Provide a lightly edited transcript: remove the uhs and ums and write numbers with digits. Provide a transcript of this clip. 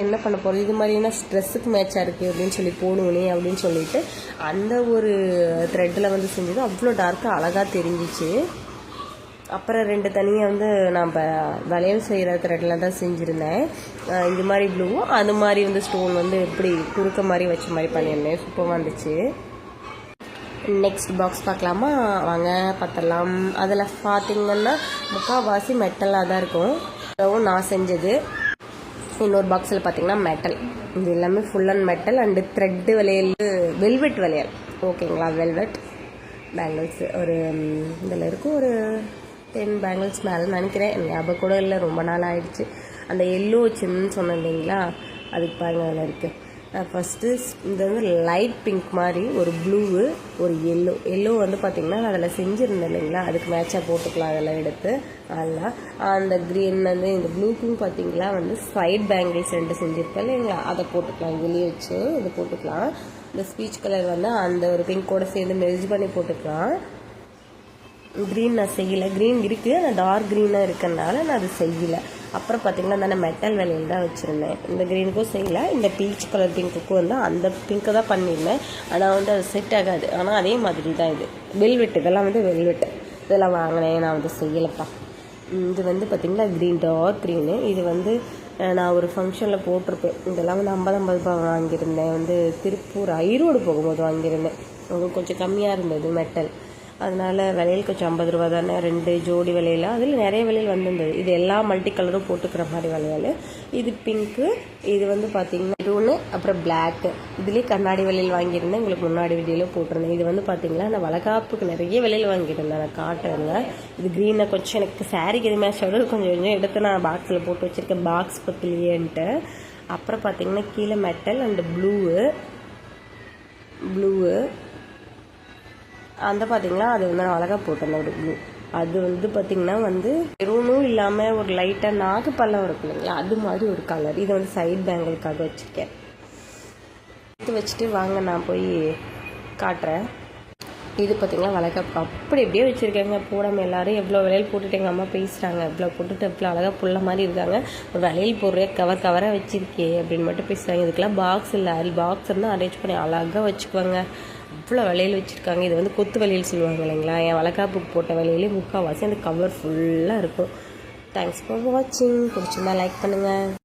என்ன பண்ண போகிறோம், இது மாதிரினா ஸ்ட்ரெஸ்ஸுக்கு மேட்சாக இருக்குது அப்படின்னு சொல்லி போடுவோனே அப்படின்னு சொல்லிட்டு அந்த ஒரு த்ரெட்டில் வந்து செஞ்சது அவ்வளோ டார்க்காக அழகாக தெரிஞ்சிச்சு. அப்புறம் 2 தனியாக வந்து நான் வளையல் செய்கிற த்ரெட்டில் தான் செஞ்சுருந்தேன். இது மாதிரி ப்ளூவும் அது மாதிரி வந்து ஸ்டோன் வந்து எப்படி குறுக்க மாதிரி வச்ச மாதிரி பண்ணியிருந்தேன். சூப்பராக வந்துச்சு. நெக்ஸ்ட் பாக்ஸ் பார்க்கலாமா, வாங்க பார்த்துடலாம். அதில் பார்த்திங்கன்னா முக்கால்வாசி மெட்டலாக தான் இருக்கும். அதுவும் நான் செஞ்சது. இன்னொரு பாக்ஸில் பார்த்திங்கன்னா மெட்டல். இது எல்லாமே full and metal and thread வளையல், வெல்வெட் வளையல். ஓகேங்களா, வெல்வெட் பேங்கிள்ஸ் ஒரு இதில் இருக்கும் ஒரு 10 பேங்கிள்ஸ் மேலே நினைக்கிறேன். ஞாபகம் கூட இல்லை, ரொம்ப நாள் ஆகிடுச்சு. அந்த எல்லோ வச்சுன்னு சொன்னேன் இல்லைங்களா, அதுக்கு பாருங்கள் அதில் இருக்குது. ஃபஸ்ட்டு இது வந்து லைட் பிங்க் மாதிரி ஒரு ப்ளூவு ஒரு எல்லோ வந்து பார்த்திங்கன்னா நான் அதில் செஞ்சுருந்தேன் இல்லைங்களா, அதுக்கு மேட்சாக போட்டுக்கலாம். அதெல்லாம் எடுத்து அதெல்லாம் அந்த க்ரீன் வந்து இந்த ப்ளூக்கும் பார்த்திங்களா வந்து சைட் பேங்கிள்ஸ் 2 செஞ்சுருப்பேன் இல்லைங்களா, அதை போட்டுக்கலாம். இதுலேயே வச்சு இது போட்டுக்கலாம். இந்த ஸ்பீச் கலர் வந்து அந்த ஒரு பிங்கோட சேர்ந்து மெர்ஜ் பண்ணி போட்டுக்கலாம். க்ரீன் நான் செய்யலை, க்ரீன் இருக்குது ஆனால் டார்க் க்ரீனாக இருக்கிறதுனால நான் அது செய்யலை. அப்புறம் பார்த்திங்கன்னா நான் மெட்டல் வேலையில் தான் வச்சுருந்தேன். இந்த க்ரீனுக்கும் செய்யலை, இந்த பீச் கலர் பிங்க்குக்கும் வந்து அந்த பிங்க்கு தான் பண்ணியிருந்தேன். ஆனால் வந்து அது செட் ஆகாது. ஆனால் அதே மாதிரி தான் இது வெல்வெட், இதெல்லாம் வந்து வெல்வெட் இதெல்லாம் வாங்கினேன். நான் வந்து செய்யலைப்பா. இது வந்து பார்த்திங்கன்னா க்ரீன், டார்க் க்ரீனு. இது வந்து நான் ஒரு ஃபங்க்ஷனில் போட்டிருப்பேன். இதெல்லாம் வந்து 50 ரூபா வாங்கியிருந்தேன். வந்து திருப்பூர் ஈரோடு போகும்போது வாங்கியிருந்தேன். உங்களுக்கு கொஞ்சம் கம்மியாக இருந்தது மெட்டல், அதனால் விலையில் கொஞ்சம் 50 ரூபா தானே. 2 ஜோடி விலையில் அதில் நிறைய விலையில் வந்திருந்தது. இது எல்லா மல்டி கலரும் போட்டுக்கிற மாதிரி விலையால். இது பிங்க்கு, இது வந்து பார்த்திங்கன்னா மெரூனு, அப்புறம் பிளாக்கு. இதுலேயே கண்ணாடி விலையில் வாங்கியிருந்தேன். உங்களுக்கு முன்னாடி வீடியோவில் போட்டிருந்தேன். இது வந்து பார்த்திங்கன்னா நான் வளகாப்புக்கு நிறைய விலையில் வாங்கியிருந்தேன். நான் காட்டுறேங்க. இது க்ரீனை கொஞ்சம் எனக்கு சாரிக்கு எது மேட்ச் ஆகுது, கொஞ்சம் கொஞ்சம் எடுத்து நான் பாக்ஸில் போட்டு வச்சுருக்கேன், பாக்ஸ் பக்கத்துலேயேன்ட்டு. அப்புறம் பார்த்திங்கன்னா கீழே மெட்டல் அண்டு ப்ளூவு அந்த பார்த்திங்களா, அது வந்து நான் அழகாக போட்டேன் ஒரு ப்ளூ. அது வந்து பார்த்திங்கன்னா வந்து மெரூனும் இல்லாமல் ஒரு லைட்டாக நாகுப்பழம் இருக்கும் இல்லைங்களா, அது மாதிரி ஒரு கலர். இதை வந்து சைட் பேங்கிளுக்காக வச்சுருக்கேன். எடுத்து வச்சுட்டு வாங்க நான் போய் காட்டுறேன். இது பார்த்திங்கன்னா வளகாப்பு அப்படி எப்படியே வச்சுருக்காங்க. போடாமல் எல்லோரும் எவ்வளோ விலையில் போட்டுட்டு எங்கள் அம்மா பேசுகிறாங்க, எவ்வளோ போட்டுட்டு எவ்வளோ அழகாக புள்ள மாதிரி இருக்காங்க, ஒரு விலையில் போடுறே கவராக வச்சுருக்கே அப்படின்னு மட்டும் பேசுகிறாங்க. இதுக்கெல்லாம் பாக்ஸ் இல்லை, அது பாக்ஸ் இருந்தால் அரேஞ்ச் பண்ணி அழகாக வச்சுக்குவாங்க. அவ்வளோ விலையில் வச்சுருக்காங்க. இது வந்து கொத்து வலையில் சொல்லுவாங்க இல்லைங்களா, என் வளகாப்புக்கு போட்ட விலையிலே முக்கால்வாசி அந்த கவர் ஃபுல்லாக இருக்கும். தேங்க்ஸ் ஃபார் வாட்சிங். பிடிச்சிருந்தா லைக் பண்ணுங்கள்.